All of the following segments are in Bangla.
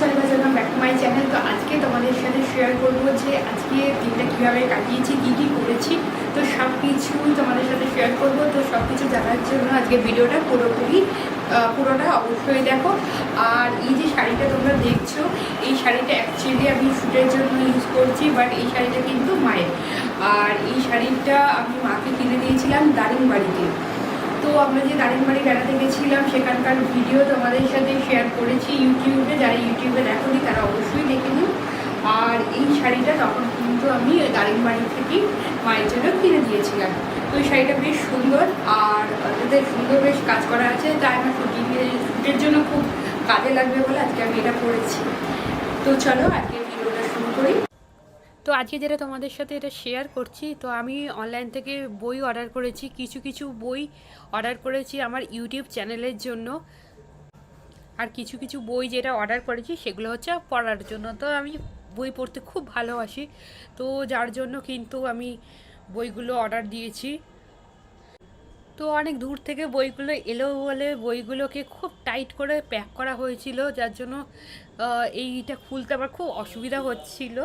Back to my channel. তো আজকে তোমাদের সাথে শেয়ার করবো যে আজকে দিনটা কীভাবে কাটিয়েছি, কী কী করেছি, তো সব কিছুই তোমাদের সাথে শেয়ার করবো। তো সব কিছু জানার জন্য আজকে ভিডিওটা পুরোটা অবশ্যই দেখো। আর এই যে শাড়িটা তোমরা দেখছো, এই শাড়িটা অ্যাকচুয়ালি আমি শ্যুটের জন্য ইউজ করছি, বাট এই শাড়িটা কিন্তু মায়ের। আর এই শাড়িটা আমি মাকে কিনে দিয়েছিলাম দারিংবাড়িতে। তো আমরা যে দারিংবাড়ি বেড়াতে গেছিলাম সেখানকার ভিডিও তোমাদের সাথে শেয়ার করেছি ইউটিউবে। যারা ইউটিউবে দেখোনি তারা অবশ্যই দেখে নিন। আর এই শাড়িটা তখন কিন্তু আমি দারিংবাড়ি থেকে মায়ের জন্য কিনে দিয়েছিলাম। তো এই শাড়িটা বেশ সুন্দর, আর তাদের সুন্দর বেশ কাজ করা আছে, তাই আমার শ্যুটের জন্য খুব কাজে লাগবে বলে আজকে আমি এটা পরেছি। তো চলো আজকে ভিডিওটা শুরু করি। তো আজকে যেটা তোমাদের সাথে এটা শেয়ার করছি, তো আমি অনলাইন থেকে বই অর্ডার করেছি, কিছু কিছু বই অর্ডার করেছি আমার ইউটিউব চ্যানেলের জন্য। আর কিছু কিছু বই যেটা অর্ডার করেছি সেগুলো হচ্ছে পড়ার জন্য। তো আমি বই পড়তে খুব ভালোবাসি, তো যার জন্য কিন্তু আমি বইগুলো অর্ডার দিয়েছি। তো অনেক দূর থেকে বইগুলো এলো বলে বইগুলোকে খুব টাইট করে প্যাক করা হয়েছিল, যার জন্য এইটা খুলতে আমার খুব অসুবিধা হচ্ছিল।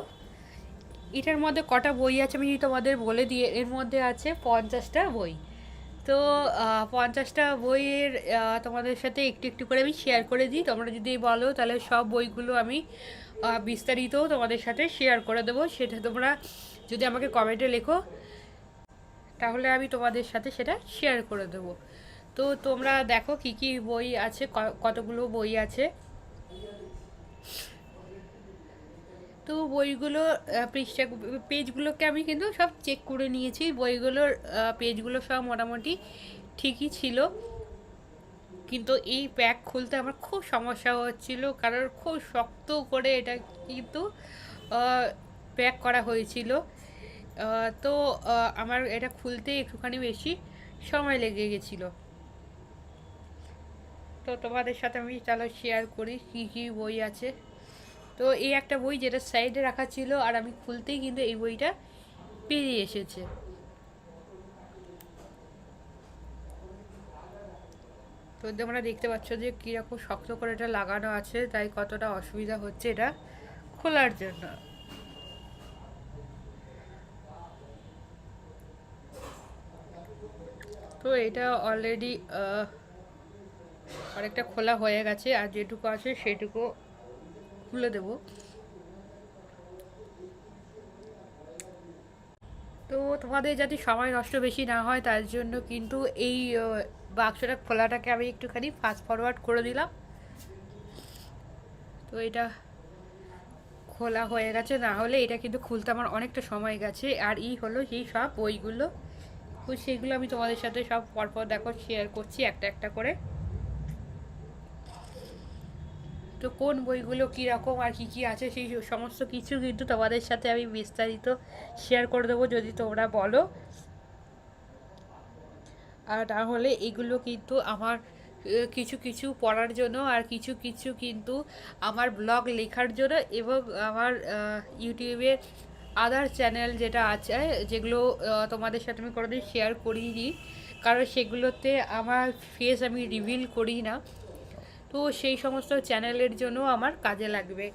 এটার মধ্যে কটা বই আছে আমি তোমাদের বলে দিয়ে, এর মধ্যে আছে 50টা বই। তো 50টা বইয়ের তোমাদের সাথে একটু একটু করে আমি শেয়ার করে দিই। তোমরা যদি বলো তাহলে সব বইগুলো আমি বিস্তারিত তোমাদের সাথে শেয়ার করে দেবো। সেটা তোমরা যদি আমাকে কমেন্টে লেখো তাহলে আমি তোমাদের সাথে সেটা শেয়ার করে দেবো। তো তোমরা দেখো কি কি বই আছে, কতগুলো বই আছে। তো বইগুলো পেজগুলোকে আমি কিন্তু সব চেক করে নিয়েছি। বইগুলোর পেজগুলো সব মোটামুটি ঠিকই ছিল, কিন্তু এই প্যাক খুলতে আমার খুব সমস্যা হচ্ছিল, কারণ খুব শক্ত করে এটা কিন্তু প্যাক করা হয়েছিল। তো আমার এটা খুলতে একটুখানি বেশি সময় লেগে গেছিলো। তো তোমাদের সাথে আমি চলো শেয়ার করি কী কী বই আছে। তো এই একটা বই যেটা সাইডে রাখা ছিল, আর আমি খুলতেই কিন্তু এই বইটা বেরিয়ে এসেছে। তো তোমরা দেখতে পাচ্ছ যে কীরকম শক্ত করে এটা লাগানো আছে, তাই কতটা অসুবিধা হচ্ছে এটা খোলার জন্য। তো এটা অলরেডি অনেকটা খোলা হয়ে গেছে, আর যেটুকু আছে সেটুকু খুলে দেব। তো তোমাদের যাতে সময় নষ্ট বেশি না হয় তার জন্য কিন্তু এই বাক্সটা খোলাটাকে আমি একটুখানি ফাস্ট ফরওয়ার্ড করে দিলাম। তো এটা খোলা হয়ে গেছে, না হলে এটা কিন্তু খুলতে আমার অনেকটা সময় গেছে। আর হলো সেই সব বইগুলো, তো সেইগুলো আমি তোমাদের সাথে সব পরপর দেখো শেয়ার করছি একটা একটা করে। তো কোন বইগুলো কীরকম আর কী কী আছে সেই সমস্ত কিছু কিন্তু তোমাদের সাথে আমি বিস্তারিত শেয়ার করে দেবো যদি তোমরা বলো। আর তাহলে এগুলো কিন্তু আমার কিছু কিছু পড়ার জন্য, আর কিছু কিছু কিন্তু আমার ব্লগ লেখার জন্য, এবং আমার ইউটিউবের আদার চ্যানেল যেটা আছে, যেগুলো তোমাদের সাথে আমি কোনোদিন শেয়ার করিনি, কারণ সেগুলোতে আমার ফেস আমি রিভিল করি না। তো সেই সমস্ত চ্যানেলের জন্য আমার কাজে লাগবে,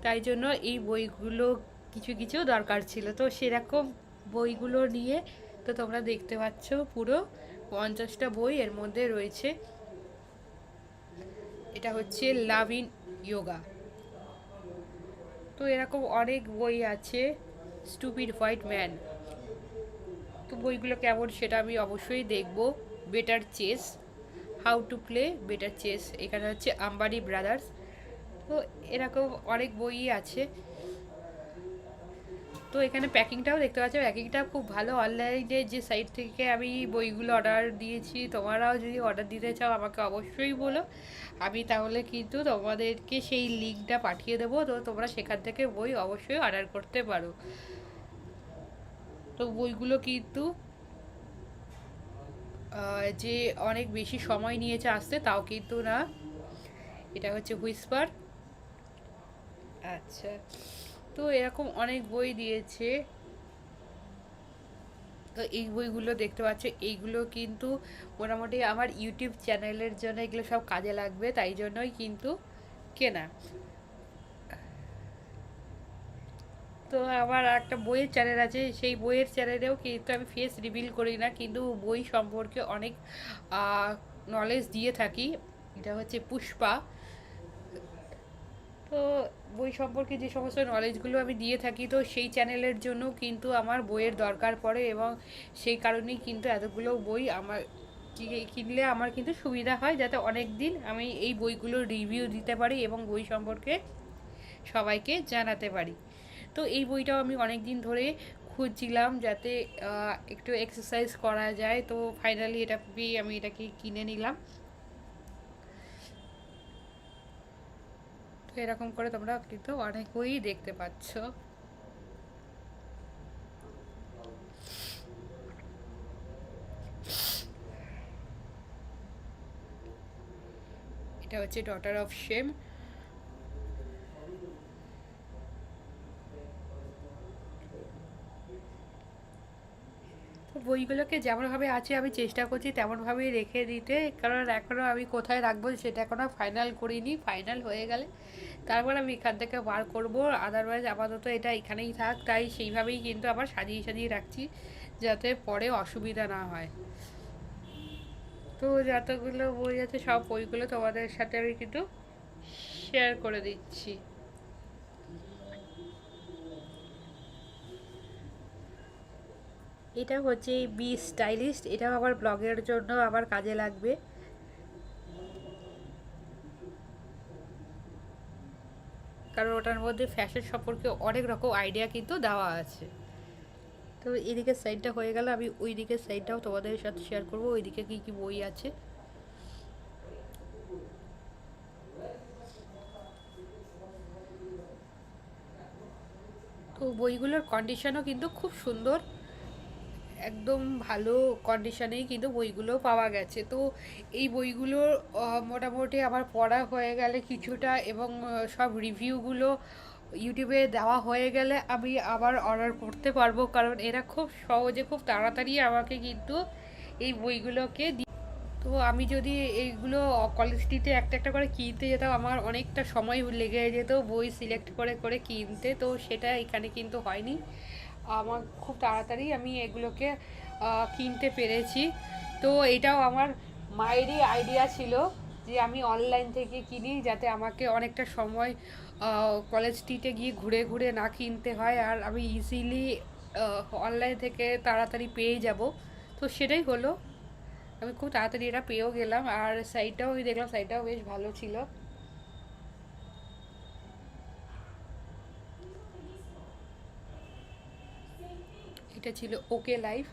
তাই জন্য এই বইগুলো কিছু কিছু দরকার ছিল। তো সেরকম বইগুলো নিয়ে তো তোমরা দেখতে পাচ্ছ পুরো 50টা বই এর মধ্যে রয়েছে। এটা হচ্ছে লাভ ইন যোগা। তো এরকম অনেক বই আছে, স্টুপিড হোয়াইট ম্যান। তো বইগুলো কেমন সেটা আমি অবশ্যই দেখব। Better chess, how to play better chess, এখানে হচ্ছে আম্বানি ব্রাদার্স। তো এরকম অনেক বই আছে। তো এখানে প্যাকিংটাও দেখতে পাচ্ছ, প্যাকিংটা খুব ভালো। অনলাইনে যে সাইট থেকে আমি বইগুলো অর্ডার দিয়েছি, তোমরাও যদি অর্ডার দিতে চাও আমাকে অবশ্যই বলো, আমি তাহলে কিন্তু তোমাদেরকে সেই লিঙ্কটা পাঠিয়ে দেবো। তো তোমরা সেখান থেকে বই অবশ্যই অর্ডার করতে পারো। তো বইগুলো কিন্তু যে অনেক বেশি সময় নিয়েছে আসতে তাও কিন্তু না। এটা হচ্ছে হুইসপার। আচ্ছা, তো এরকম অনেক বই দিয়েছে। তো এই বইগুলো দেখতে পাচ্ছ, এইগুলো কিন্তু মোটামুটি আমার ইউটিউব চ্যানেলের জন্য এগুলো সব কাজে লাগবে, তাই জন্যই কিন্তু কেনা। তো আমার একটা বইয়ের চ্যানেল আছে, সেই বইয়ের চ্যানেলেও কিন্তু আমি ফেস রিভিল করি না, কিন্তু বই সম্পর্কে অনেক নলেজ দিয়ে থাকি। এটা হচ্ছে পুষ্পা। তো বই সম্পর্কে যে সমস্ত নলেজগুলো আমি দিয়ে থাকি, তো সেই চ্যানেলের জন্য কিন্তু আমার বইয়ের দরকার পড়ে, এবং সেই কারণেই কিন্তু এতগুলো বই আমার কিনলে আমার কিন্তু সুবিধা হয়, যাতে অনেক দিন আমি এই বইগুলোর রিভিউ দিতে পারি এবং বই সম্পর্কে সবাইকে জানাতে পারি। তো এই বইটাও আমি অনেক দিন ধরে খুঁজছিলাম, যাতে একটু এক্সারসাইজ করা যায়। তো ফাইনালি এটা পেয়ে আমি এটাকে কিনে নিলাম। তো এরকম করে তোমরা কিন্তু অনেক বই দেখতে পাচ্ছ। এটা হচ্ছে ডটার অফ শেম। তো বইগুলোকে যেমনভাবে আছে আমি চেষ্টা করছি তেমনভাবেই রেখে দিতে, কারণ এখনও আমি কোথায় রাখবো সেটা এখনও ফাইনাল করিনি। ফাইনাল হয়ে গেলে তারপর আমি এখান থেকে বার করবো, আদারওয়াইজ আপাতত এটা এখানেই থাক। তাই সেইভাবেই কিন্তু আবার সাজিয়ে সাজিয়ে রাখছি, যাতে পরে অসুবিধা না হয়। তো যতগুলো বই আছে সব বইগুলো তোমাদের সাথে আমি কিন্তু শেয়ার করে দিচ্ছি। এটা হচ্ছে বি স্টাইলিস্ট, এটা আমার ব্লগের জন্য আমার কাজে লাগবে, কারণ ওটার মধ্যে ফ্যাশন সম্পর্কে অনেক রকম আইডিয়া কিন্তু দেওয়া আছে। তো এদিকের সাইডটা হয়ে গেল, আমি ওই দিকের সাইডটাও তোমাদের সাথে শেয়ার করবো, ওইদিকে কী কী বই আছে। তো বইগুলোর কন্ডিশনও কিন্তু খুব সুন্দর, একদম ভালো কন্ডিশনেই কিন্তু বইগুলো পাওয়া গেছে। তো এই বইগুলো মোটামুটি আমার পড়া হয়ে গেলে কিছুটা, এবং সব রিভিউগুলো ইউটিউবে দেওয়া হয়ে গেলে আমি আবার অর্ডার করতে পারবো, কারণ এরা খুব সহজে খুব তাড়াতাড়ি আমাকে কিন্তু এই বইগুলোকে তো আমি যদি এইগুলো কলেজ স্ট্রিটে একটা একটা করে কিনতে যেতাম, আমার অনেকটা সময় লেগে যেত বই সিলেক্ট করে করে কিনতে। তো সেটা এখানে কিন্তু হয়নি, আমার খুব তাড়াতাড়ি আমি এগুলোকে কিনতে পেরেছি। তো এটাও আমার মায়েরই আইডিয়া ছিল যে আমি অনলাইন থেকে কিনি, যাতে আমাকে অনেকটা সময় কলেজ স্ট্রিটে গিয়ে ঘুরে ঘুরে না কিনতে হয়, আর আমি ইজিলি অনলাইন থেকে তাড়াতাড়ি পেয়ে যাব। তো সেটাই হলো, আমি খুব তাড়াতাড়ি এটা পেয়েও গেলাম। আর সাইডটাও আমি দেখলাম, সাইডটাও বেশ ভালো ছিল। এটা ছিল ওকে লাইফ।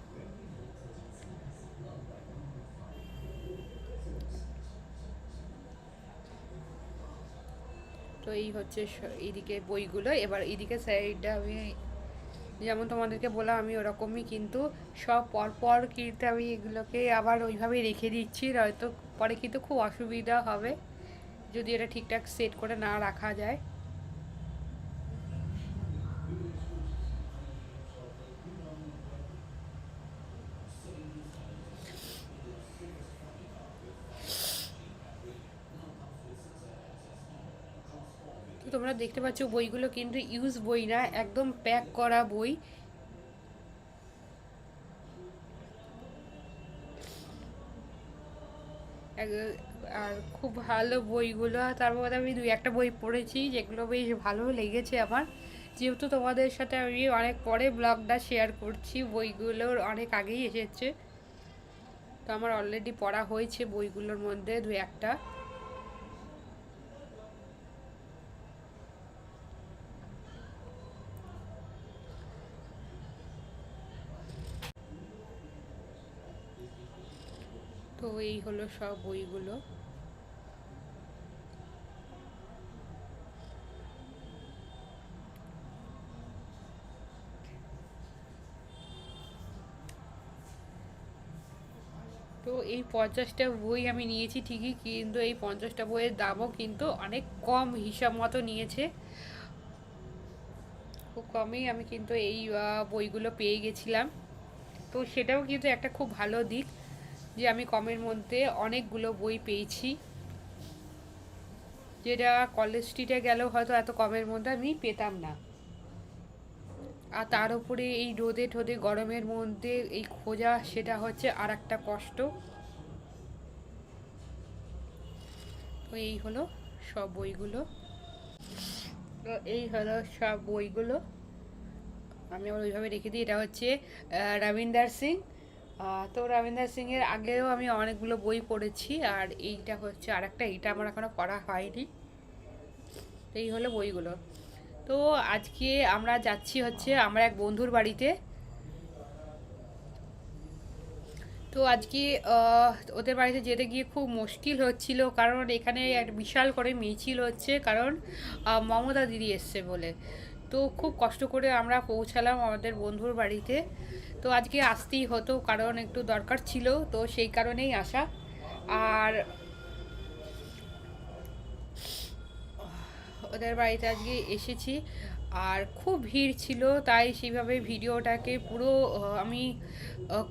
তো এই হচ্ছে এইদিকে বইগুলো। এবার এইদিকে সাইডটা আমি যেমন তোমাদেরকে বললাম, আমি ওরকমই কিন্তু সব পরপর কিনতে আমি এগুলোকে আবার ওইভাবেই রেখে দিচ্ছি, হয়তো পরে কিন্তু খুব অসুবিধা হবে যদি এটা ঠিকঠাক সেট করে না রাখা যায়। তো তোমরা দেখতে পাচ্ছ বইগুলো কিন্তু ইউজ বই না, একদম প্যাক করা বই। আর খুব ভালো বইগুলো। তার মধ্যে আমি দুই একটা বই পড়েছি যেগুলো বেশ ভালো লেগেছে আমার, যেহেতু তোমাদের সাথে আমি অনেক পরে ব্লগটা শেয়ার করছি, বইগুলোর অনেক আগেই এসেছে। তো আমার অলরেডি পড়া হয়েছে বইগুলোর মধ্যে দু একটা। তো এই হলো সব বইগুলো। তো এই 50টা বই আমি নিয়েছি ঠিকই, কিন্তু এই 50টা বইয়ের দামও কিন্তু অনেক কম হিসাব মতো নিয়েছে। খুব কমেই আমি কিন্তু এই বইগুলো পেয়ে গেছিলাম। তো সেটাও কিন্তু একটা খুব ভালো দিক যে আমি কমের মধ্যে অনেকগুলো বই পেয়েছি। যেটা কলেজ স্ট্রিটে গেলেও হয়তো এত কমের মধ্যে আমি পেতাম না। আর তার উপরে এই রোদে টোদে গরমের মধ্যে এই খোঁজা, সেটা হচ্ছে আর একটা কষ্ট। তো এই হলো সব বইগুলো, আমি আবার ওইভাবে রেখে দিই। এটা হচ্ছে রবীন্দার সিং। তো রবীন্দার সিংয়ের আগেও আমি অনেকগুলো বই পড়েছি, আর এইটা হচ্ছে আর একটা, এইটা আমার এখনও পড়া হয়নি। এই হলো বইগুলো। তো আজকে আমরা যাচ্ছি হচ্ছে আমরা এক বন্ধুর বাড়িতে। তো আজকে ওদের বাড়িতে যেতে গিয়ে খুব মুশকিল হচ্ছিল, কারণ এখানে একটা বিশাল করে মিছিল হচ্ছে, কারণ মমতা দিদি এসছে বলে। তো খুব কষ্ট করে আমরা পৌঁছালাম আমাদের বন্ধুর বাড়িতে। তো আজকে আসতেই হতো, কারণ একটু দরকার ছিল, তো সেই কারণেই আসা। আর ওদের বাড়িতে আজকে এসেছি, আর খুব ভিড় ছিল, তাই সেইভাবে ভিডিওটাকে পুরো আমি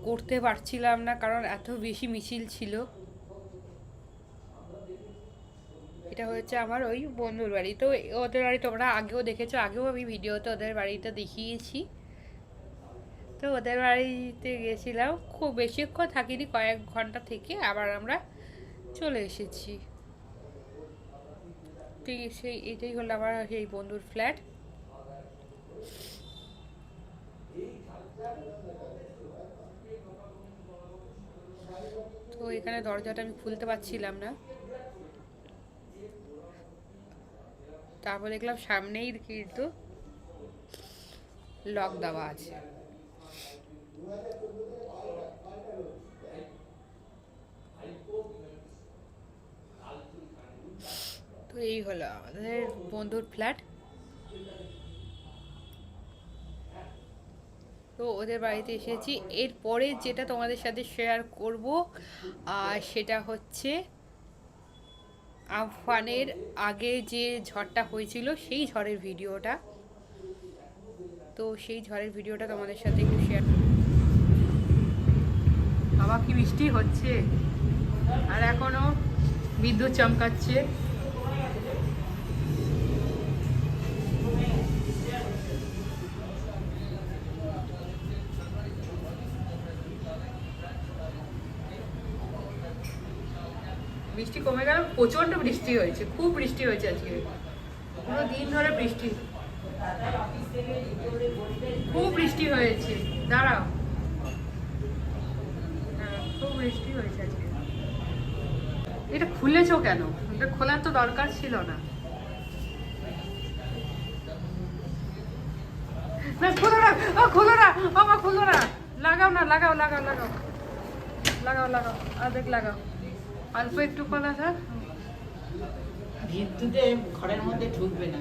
করতে পারছিলাম না, কারণ এত বেশি মিছিল ছিল। এটা হচ্ছে আমার ওই বন্ধুর বাড়ি। তো ওদের বাড়ি তোমরা আগেও দেখেছো, আগেও আমি ভিডিওতে ওদের বাড়িটা দেখিয়েছি। তো ওদের বাড়িতে গেছিলাম, খুব বেশিক্ষণ থাকিনি, কয়েক ঘন্টা থেকে আবার আমরা চলে এসেছি। ঠিক এটাই হলো আমার সেই বন্ধুর ফ্ল্যাট। তো এখানে দরজাটা আমি খুলতে পারছিলাম না, তারপর দেখলাম সামনেই কিন্তু লক দেওয়া আছে। তো এই হলো আমাদের বন্ধুর ফ্ল্যাট। তো ওদের বাড়িতে এসেছি, এরপরে যেটা তোমাদের সাথে শেয়ার করব সেটা হচ্ছে আমফানের আগে যে ঝড়টা হয়েছিল সেই ঝড়ের ভিডিওটা। তো সেই ঝড়ের ভিডিওটা তোমাদের সাথে একটু শেয়ার। বাবা কি বৃষ্টি হচ্ছে, আর এখনো বিদ্যুৎ চমকাচ্ছে। বৃষ্টি কমে গেল, প্রচন্ড বৃষ্টি হয়েছে, খুব বৃষ্টি হয়েছে আজকে, পুরো দিন ধরে বৃষ্টি, খুব বৃষ্টি হয়েছে। দাঁড়াও, খুব বৃষ্টি হয়েছে আজকে। এটা খুলেছো কেন? এটা খোলার তো দরকার ছিল না। না খোলো না, খোলো না, বাবা খোলো না, লাগাও না, লাগাও লাগাও লাগাও লাগাও লাগাও, অর্ধেক লাগাও, অল্প একটু খোলা থাক। বিদ্যুতে ঘরের মধ্যে ঢুকবে না।